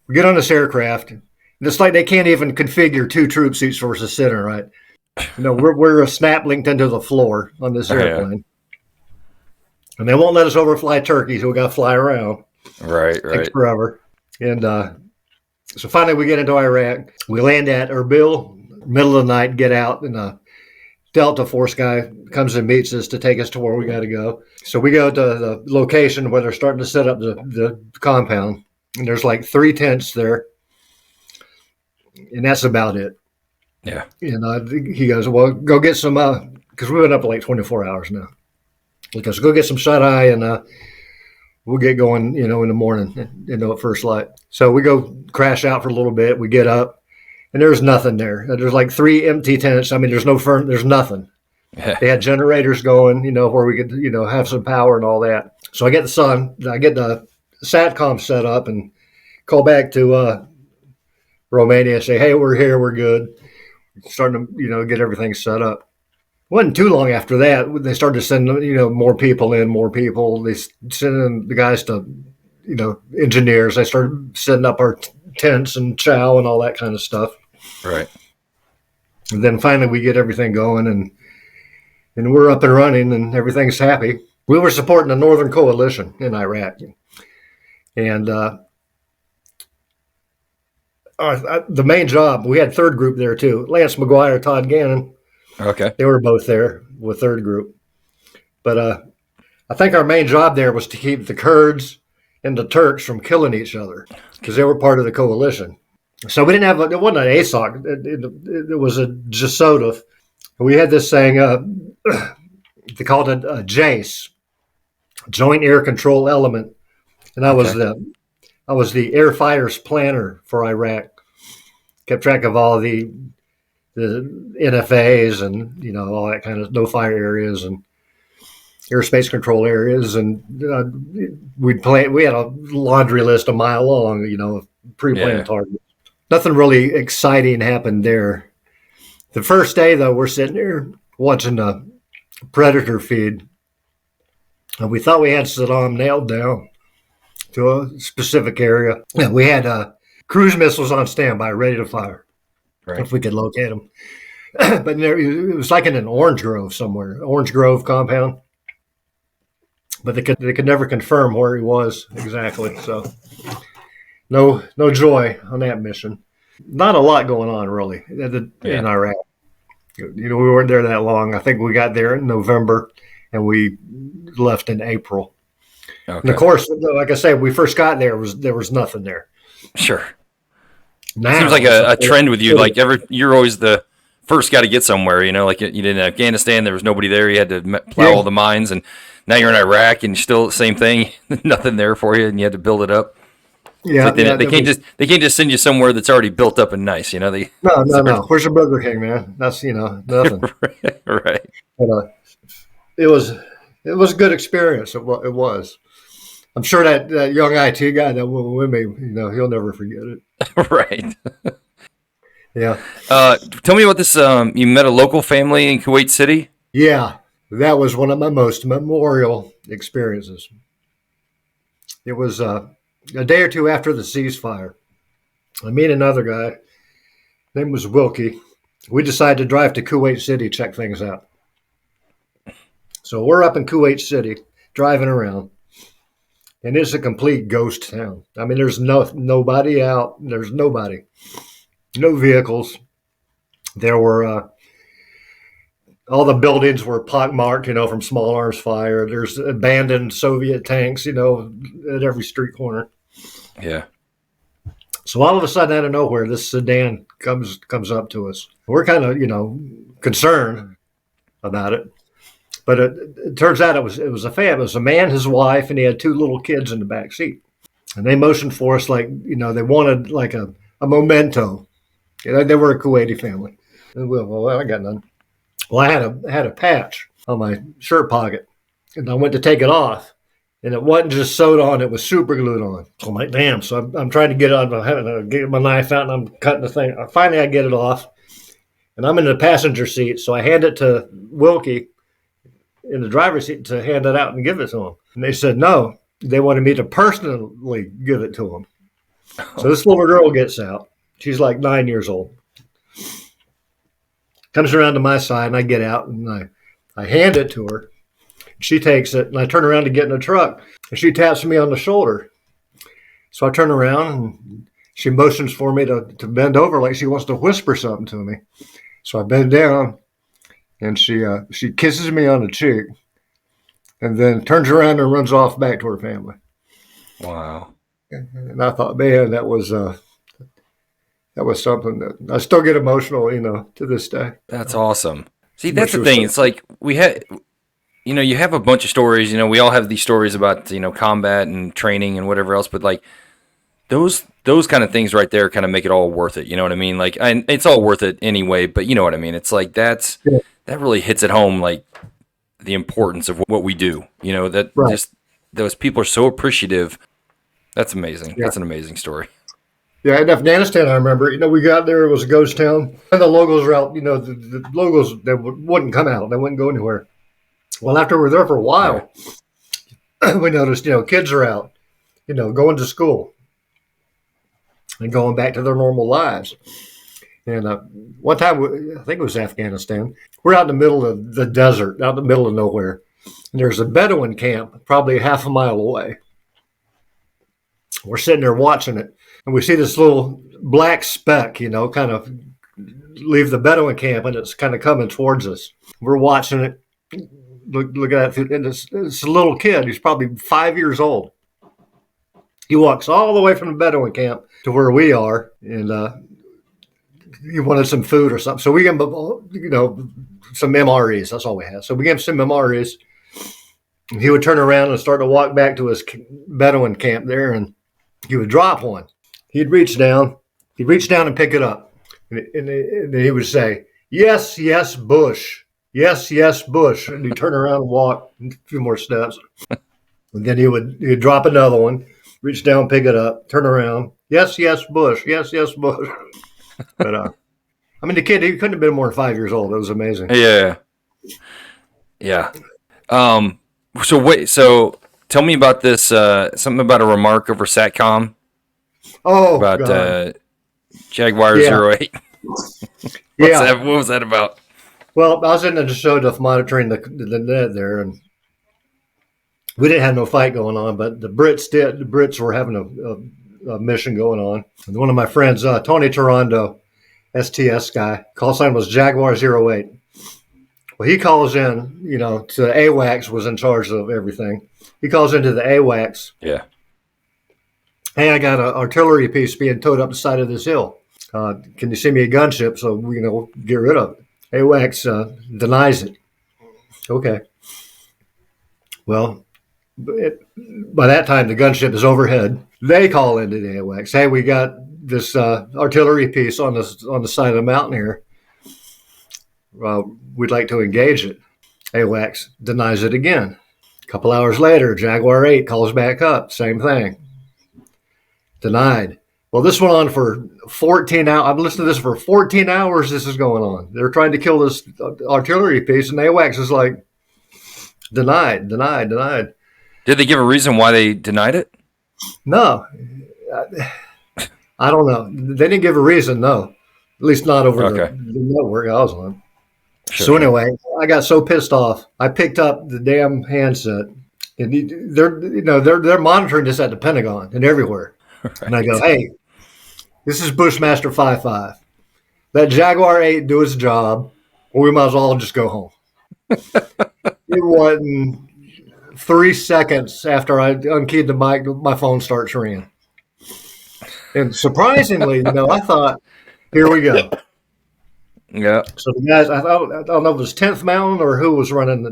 we get on this aircraft. And it's like they can't even configure two troop seats for us to sit in, right? We're snap linked into the floor on this airplane. Yeah. And they won't let us overfly Turkey, so we got to fly around. Right. Takes forever. And so finally we get into Iraq. We land at Erbil, middle of the night, get out, and a Delta Force guy comes and meets us to take us to where we got to go. So we go to the location where they're starting to set up the compound. And there's like 3 tents there. And that's about it. Yeah. And he goes, well, go get some, because we've been up like 24 hours now. Because go get some shut eye and we'll get going, in the morning, at first light. So we go crash out for a little bit. We get up and there's nothing there. There's like 3 empty tents. I mean, there's there's nothing. They had generators going, where we could, have some power and all that. So I get the SATCOM set up and call back to Romania, say, hey, we're here. We're good. Starting to, get everything set up. Wasn't too long after that, they started sending, more people in, more people. They sent in the guys to, engineers. They started setting up our tents and chow and all that kind of stuff. Right. And then finally we get everything going and we're up and running and everything's happy. We were supporting the Northern Coalition in Iraq. And the main job, we had third group there too. Lance McGuire, Todd Gannon. Okay. They were both there with third group. But I think our main job there was to keep the Kurds and the Turks from killing each other because they were part of the coalition. So we didn't have, it wasn't an ASOC, it was a JSOTF. We had this thing, they called it a JACE, Joint Air Control Element. And I was the air fighters planner for Iraq. Kept track of all the NFAs and all that kind of no fire areas and airspace control areas, and we had a laundry list a mile long, of pre-planned targets. Nothing really exciting happened there. The first day though, we're sitting there watching the Predator feed, and we thought we had Saddam nailed down to a specific area. Yeah, we had cruise missiles on standby, ready to fire. Right. If we could locate them. But it was like in an orange grove somewhere, Orange Grove compound. But they could never confirm where he was exactly. So no joy on that mission. Not a lot going on really in Iraq. We weren't there that long. I think we got there in November and we left in April. Okay. And of course, like I said, when we first got there, there was nothing there. Sure. Now, seems like a trend with you. Like you're always the first guy to get somewhere. Like you did in Afghanistan, there was nobody there. You had to plow all the mines, and now you're in Iraq, and still the same thing. Nothing there for you, and you had to build it up. Yeah, like they can't just send you somewhere that's already built up and nice. No. Where's your Burger King, man? That's nothing. Right. But it was a good experience. It was. I'm sure that young IT guy that went with me, he'll never forget it. Right. Yeah. Tell me about this. You met a local family in Kuwait City? Yeah. That was one of my most memorial experiences. It was a day or two after the ceasefire. I meet another guy. His name was Wilkie. We decided to drive to Kuwait City, check things out. So we're up in Kuwait City, driving around. And it's a complete ghost town. I mean, there's nobody out. There's nobody. No vehicles. There were all the buildings were pockmarked, from small arms fire. There's abandoned Soviet tanks, at every street corner. Yeah. So all of a sudden, out of nowhere, this sedan comes up to us. We're kind of, concerned about it. But it turns out it was a family. It was a man, his wife, and he had 2 little kids in the back seat. And they motioned for us like, they wanted like a memento. They were a Kuwaiti family. And well, I got none. Well, I had a patch. on my shirt pocket. And I went to take it off. And it wasn't just sewed on, it was super glued on. So I'm like, damn. So I'm trying to get it on. I'm having to get my knife out and I'm cutting the thing. Finally, I get it off. And I'm in the passenger seat. So I hand it to Wilkie in the driver's seat to hand it out and give it to him. And they said no. They wanted me to personally give it to him. So this little girl gets out. She's like 9 years old. Comes around to my side and I get out and I hand it to her. She takes it, and I turn around to get in the truck, and she taps me on the shoulder. So I turn around, and she motions for me to bend over like she wants to whisper something to me. So I bend down, and she kisses me on the cheek, and then turns around and runs off back to her family. Wow. And I thought, man, that was something that I still get emotional, to this day. That's awesome. See, that's the thing. It's like we had... you have a bunch of stories, we all have these stories about, combat and training and whatever else, but like those kind of things right there kind of make it all worth it. You know what I mean? Like, and it's all worth it anyway, but you know what I mean? It's like, that really hits it home. Like the importance of what we do, that right. Just those people are so appreciative. That's amazing. Yeah. That's an amazing story. Yeah, in Afghanistan, I remember, we got there, it was a ghost town, and the logos were out, the logos, they wouldn't come out. They wouldn't go anywhere. Well, after we were there for a while, we noticed, kids are out, going to school and going back to their normal lives. And one time, I think it was Afghanistan, we're out in the middle of the desert, out in the middle of nowhere. And there's a Bedouin camp probably half a mile away. We're sitting there watching it. And we see this little black speck, kind of leave the Bedouin camp, and it's kind of coming towards us. We're watching it. Look at that. And it's a little kid. He's probably 5 years old. He walks all the way from the Bedouin camp to where we are, and he wanted some food or something. So we gave him, some MREs. That's all we had. So we gave him some MREs. And he would turn around and start to walk back to his Bedouin camp there, and he would drop one. He'd reach down and pick it up. And he would say, "Yes, yes, Bush. Yes, yes, Bush." And he'd turn around and walk a few more steps. And then he'd drop another one, reach down, pick it up, turn around. "Yes, yes, Bush. Yes, yes, Bush." But, the kid, he couldn't have been more than 5 years old. It was amazing. Yeah. Yeah. So tell me about this, something about a remark over SATCOM. Oh, about Jaguar 08. What was that about? Well, I was in the SOF monitoring the net there, and we didn't have no fight going on, but the Brits did. The Brits were having a mission going on. And one of my friends, Tony Tarondo, STS guy, call sign was Jaguar 08. Well, he calls in, to AWACS, was in charge of everything. He calls into the AWACS. Yeah. "Hey, I got an artillery piece being towed up the side of this hill. Can you send me a gunship so we get rid of it?" AWACS denies it. Okay. Well, by that time, the gunship is overhead. They call into the AWACS. "Hey, we got this artillery piece on the side of the mountain here. We'd like to engage it." AWACS denies it again. A couple hours later, Jaguar 8 calls back up. Same thing. Denied. Well, this went on for 14 hours. I've listened to this for 14 hours. This is going on. They're trying to kill this artillery piece, and AWACS is like, denied. Did they give a reason why they denied it? No. I don't know. They didn't give a reason, no. At least not over the network I was on. Sure. So anyway, I got so pissed off. I picked up the damn handset, and they're monitoring this at the Pentagon and everywhere. Right. And I go, "Hey, this is Bushmaster 55. Let Jaguar 8 do its job, or we might as well just go home." It wasn't 3 seconds after I unkeyed the mic, my phone starts ringing. And surprisingly, I thought, here we go. Yeah. So the guys, I don't know if it was 10th Mountain or who was running.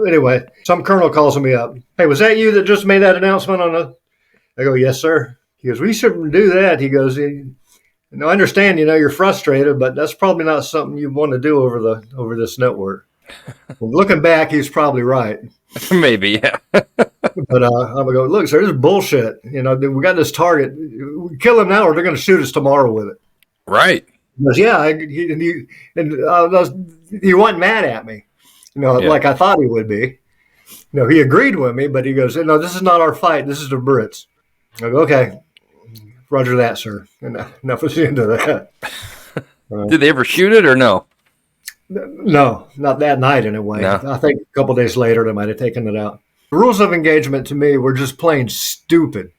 Anyway, some colonel calls me up. "Hey, was that you that just made that announcement on the?" I go, "Yes, sir." He goes, "We shouldn't do that." He goes, "I understand, you're frustrated, but that's probably not something you want to do over this network." Well, looking back, he's probably right. Maybe, yeah. But I'm gonna go. Look, sir, this is bullshit. We got this target. We kill him now, or they're going to shoot us tomorrow with it. Right. He goes, yeah, he wasn't mad at me, Yeah. like I thought he would be. He agreed with me, but he goes, no, this is not our fight. This is the Brits. I go, okay, roger that, sir. And enough was the end of that. Did they ever shoot it or no? No, not that night anyway. No. I think a couple days later they might have taken it out. The rules of engagement to me were just plain stupid.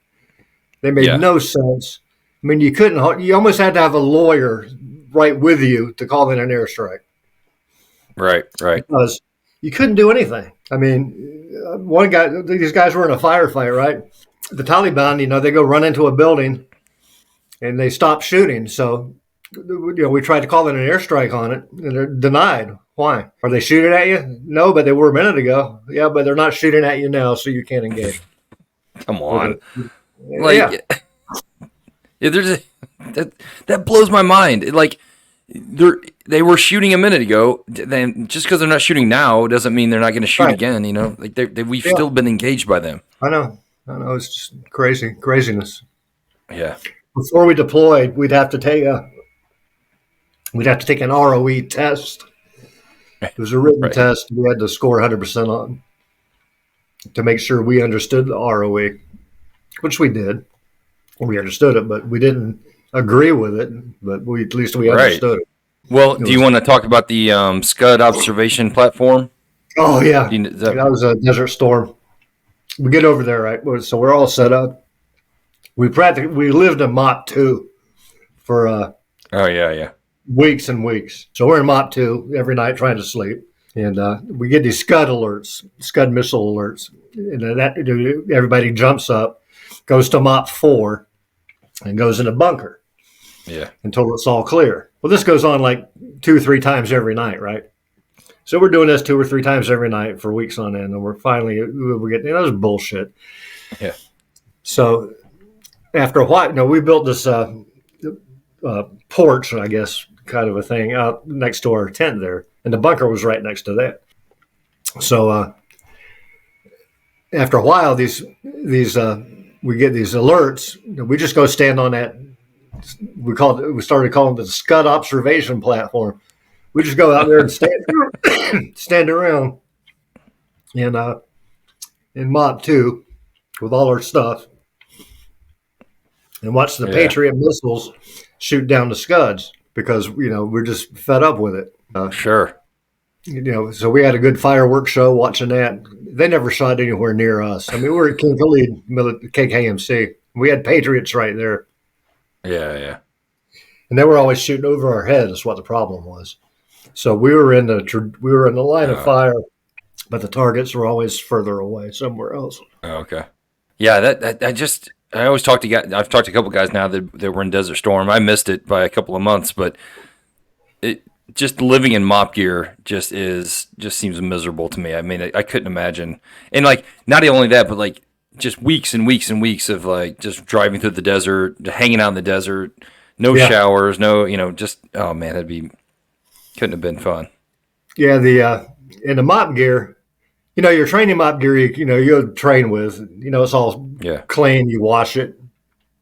They made no sense. I mean, you almost had to have a lawyer right with you to call in an airstrike. Right. Because you couldn't do anything. I mean, these guys were in a firefight, right? The Taliban, they go run into a building and they stop shooting. So, we tried to call in an airstrike on it and they're denied. Why? Are they shooting at you? No, but they were a minute ago. Yeah, but they're not shooting at you now, so you can't engage. Come on. Yeah. There's that blows my mind. Like, they were shooting a minute ago. Then just because they're not shooting now doesn't mean they're not going to shoot again. Like we've still been engaged by them. I know. It's just craziness. Yeah. Before we deployed, we'd have to take an ROE test. It was a written test we had to score 100% on to make sure we understood the ROE, which we did. We understood it, but we didn't agree with it. But at least we understood it. Well, do you want to talk about the Scud observation platform? Oh, yeah. That was a Desert Storm. We get over there, right? So we're all set up. We lived in MOP 2 for weeks and weeks. So we're in MOP 2 every night trying to sleep. And we get these Scud alerts, Scud missile alerts. And everybody jumps up, goes to MOP 4, and goes in a bunker. Yeah. Until it's all clear. Well, this goes on like 2-3 times every night, right? So we're doing this 2 or 3 times every night for weeks on end, and we're getting that was bullshit. Yeah. So after a while, we built this porch, I guess, kind of a thing out next to our tent there, and the bunker was right next to that. So after a while, we get these alerts. We just go stand on that. We started calling it the Scud observation platform. We just go out there and stand around in MOP 2 with all our stuff and watch the Patriot missiles shoot down the Scuds because we're just fed up with it. Sure. So we had a good fireworks show watching that. They never shot anywhere near us. I mean, we were at King Khalid KKMC. We had Patriots right there. Yeah. And they were always shooting over our heads. Is what the problem was. So we were in the line of fire, but the targets were always further away, somewhere else. Okay. Yeah, I always talk to guys. I've talked to a couple guys now that were in Desert Storm. I missed it by a couple of months, but it just living in MOP gear just seems miserable to me. I mean, I couldn't imagine. And like, not only that, but like just weeks and weeks and weeks of like just driving through the desert, hanging out in the desert, no showers, no, just, oh man, couldn't have been fun. Yeah. In the MOP gear, your training MOP gear, you'll train with, it's all clean, you wash it.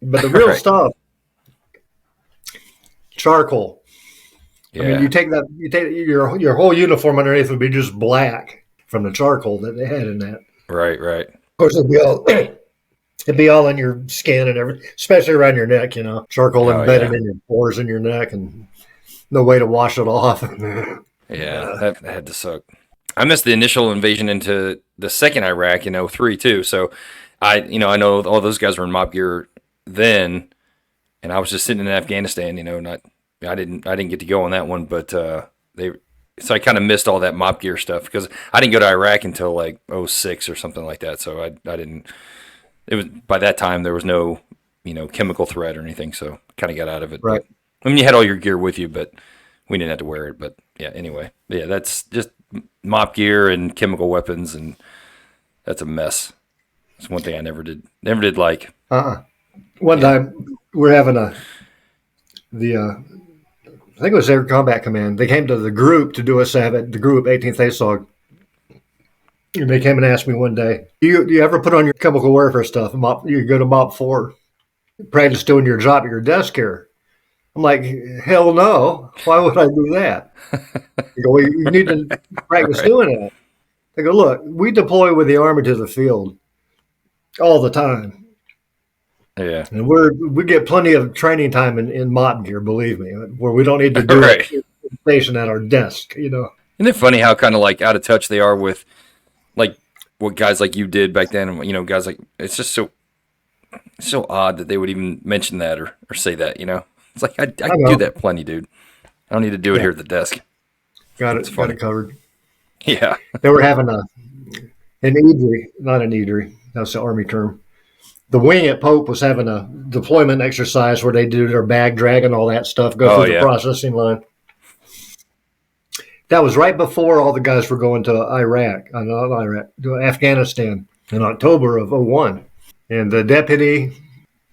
But the real stuff, charcoal. Yeah. I mean, you take your whole uniform underneath would be just black from the charcoal that they had in that. Right. Of course, it'd be all in your skin and everything, especially around your neck, charcoal embedded in your pores in your neck and no way to wash it off. That had to suck. I missed the initial invasion into the second Iraq in 2003 too. So I know all those guys were in MOP gear then, and I was just sitting in Afghanistan, I didn't get to go on that one, but so I kind of missed all that MOP gear stuff because I didn't go to Iraq until like 2006 or something like that. So I didn't. It was by that time there was no chemical threat or anything, so kind of got out of it. Right. But, I mean, you had all your gear with you, but we didn't have to wear it. But yeah, anyway, that's just MOP gear and chemical weapons, and that's a mess. It's one thing I never did like. One time we're having the I think it was Air Combat Command. They came to the group to do a SAV at the group 18th ASOG. And they came and asked me one day, do you ever put on your chemical warfare stuff? You go to Mob 4, practice doing your job at your desk here. I'm like, hell no. Why would I do that? They go, well, you need to practice doing that. They go, look, we deploy with the Army to the field all the time. Yeah. And we get plenty of training time in mob gear, believe me, where we don't need to do Right. it station at our desk, you know. Isn't it funny how kind of like out of touch they are with like what guys like you did back then? You know, guys like, it's just so odd that they would even mention that or say that, you know? It's like, I do that plenty, dude. I don't need to do it here at the desk. Got it covered. Yeah. They were having an EDRI, not an EDRI, that's the Army term. The wing at Pope was having a deployment exercise where they do their bag drag and all that stuff, go through the processing line. That was right before all the guys were going to to Afghanistan in October of 2001. And the deputy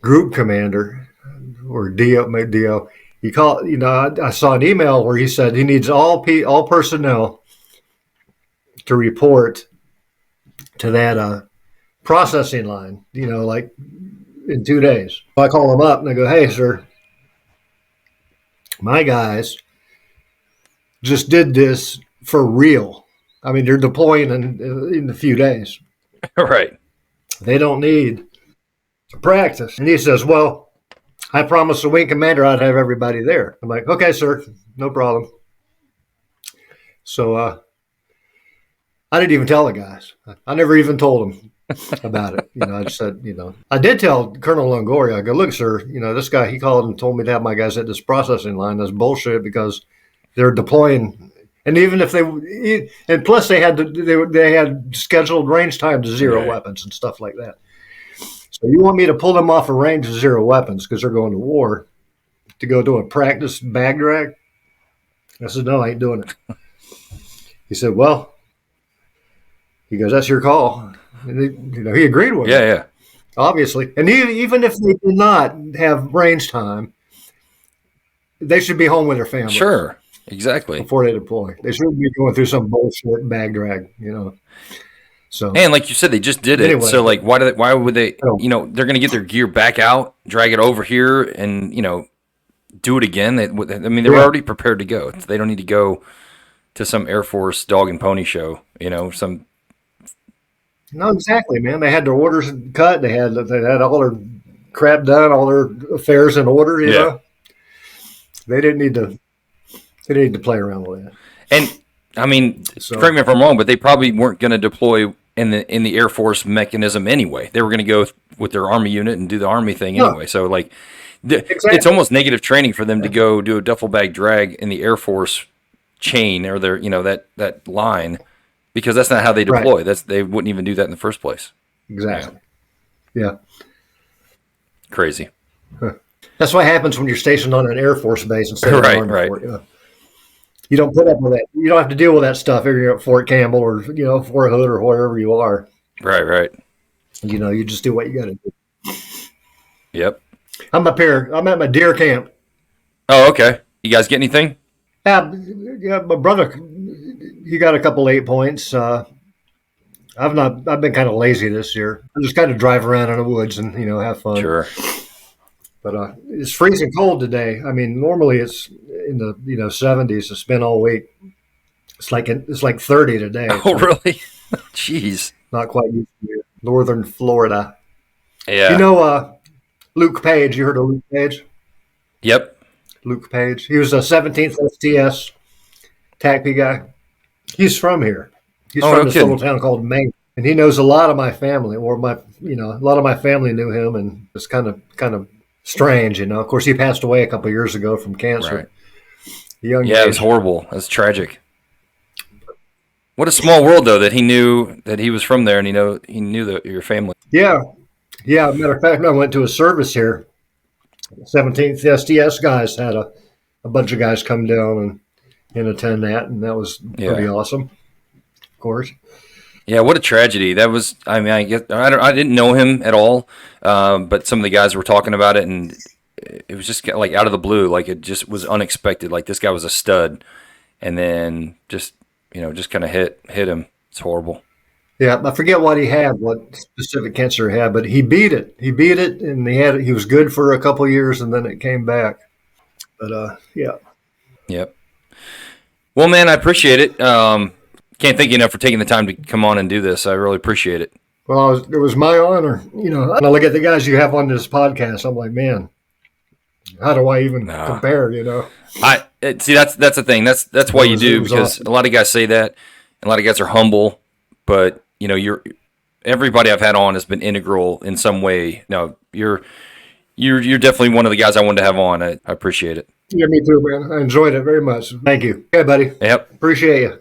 group commander, or DO, he called, you know, I saw an email where he said he needs all personnel to report to that processing line, you know, like in 2 days. So I call them up and I go, hey, sir, my guys just did this for real. I mean, they're deploying in a few days. Right. They don't need to practice. And he says, well, I promised the wing commander I'd have everybody there. I'm like, okay, sir, no problem. So I didn't even tell the guys. I never even told them about it. You know, I just said, you know, I did tell Colonel Longoria, I go, look, sir, you know, this guy, he called and told me to have my guys at this processing line. That's bullshit because they're deploying. And even if and plus they had scheduled range time to zero weapons and stuff like that. So you want me to pull them off a range of zero weapons because they're going to war to go do a practice bag drag? I said, no, I ain't doing it. He said, well, he goes, that's your call. And he agreed with me. Yeah. Obviously. And even if they do not have range time, they should be home with their family. Sure. Exactly. Before they deploy. They shouldn't be going through some bullshit bag drag, you know. So, and like you said, they just did it. Anyway, so like, why would they, you know, they're going to get their gear back out, drag it over here and, you know, do it again. They're already prepared to go. They don't need to go to some Air Force dog and pony show, you know, No, exactly, man. They had their orders cut. They had all their crap done, all their affairs in order, you know. They didn't need to play around with that. And I mean, correct me if I'm wrong, but they probably weren't going to deploy in the Air Force mechanism anyway. They were going to go with their Army unit and do the Army thing anyway. So like, it's almost negative training for them to go do a duffel bag drag in the Air Force chain or their, you know, that line, because that's not how they deploy. Right. They wouldn't even do that in the first place. Exactly. Yeah. Crazy. Huh. That's what happens when you're stationed on an Air Force base instead of an Army Fort. Yeah. You don't put up with that. You don't have to deal with that stuff if you're at Fort Campbell or, you know, Fort Hood or wherever you are. Right. You know, you just do what you got to do. Yep. I'm up here. I'm at my deer camp. Oh, okay. You guys get anything? Yeah, my brother, he got a couple 8 points. I've been kind of lazy this year. I just kind of drive around in the woods and, you know, have fun. Sure. But it's freezing cold today. I mean, normally it's in the 70s. It's been all week. It's like 30 today. Oh, really? Jeez. Not quite used to it. Northern Florida. Yeah. You know, Luke Page. You heard of Luke Page? Yep. Luke Page. He was a 17th STS TACP guy. He's from here. He's from this little town called Maine, and he knows a lot of my family. Or a lot of my family knew him, and it's kind of strange, you know. Of course, he passed away a couple of years ago from cancer. Right. It was horrible. It was tragic. What a small world, though, that he knew that he was from there, and he knew your family. Yeah. Matter of fact, I went to a service here. 17th STS guys had a bunch of guys come down and attend that, and that was pretty awesome. Of course. Yeah, what a tragedy. That was, I mean, I guess I didn't know him at all, but some of the guys were talking about it, and it was just like out of the blue. Like it just was unexpected. Like this guy was a stud, and then just just kind of hit him. It's horrible. Yeah, I forget what he had, what specific cancer he had, but he beat it. He beat it, and he was good for a couple of years, and then it came back. But yeah. Yep. Well, man, I appreciate it. Can't thank you enough for taking the time to come on and do this. I really appreciate it. Well, it was my honor. And I look at the guys you have on this podcast. I'm like, man, how do I even compare? See that's the thing. That's why you do, because awesome. A lot of guys say that, and a lot of guys are humble, but everybody I've had on has been integral in some way. No, you're definitely one of the guys I wanted to have on. I appreciate it. Yeah, me too, man. I enjoyed it very much. Thank you. Okay, buddy. Yep. Appreciate you.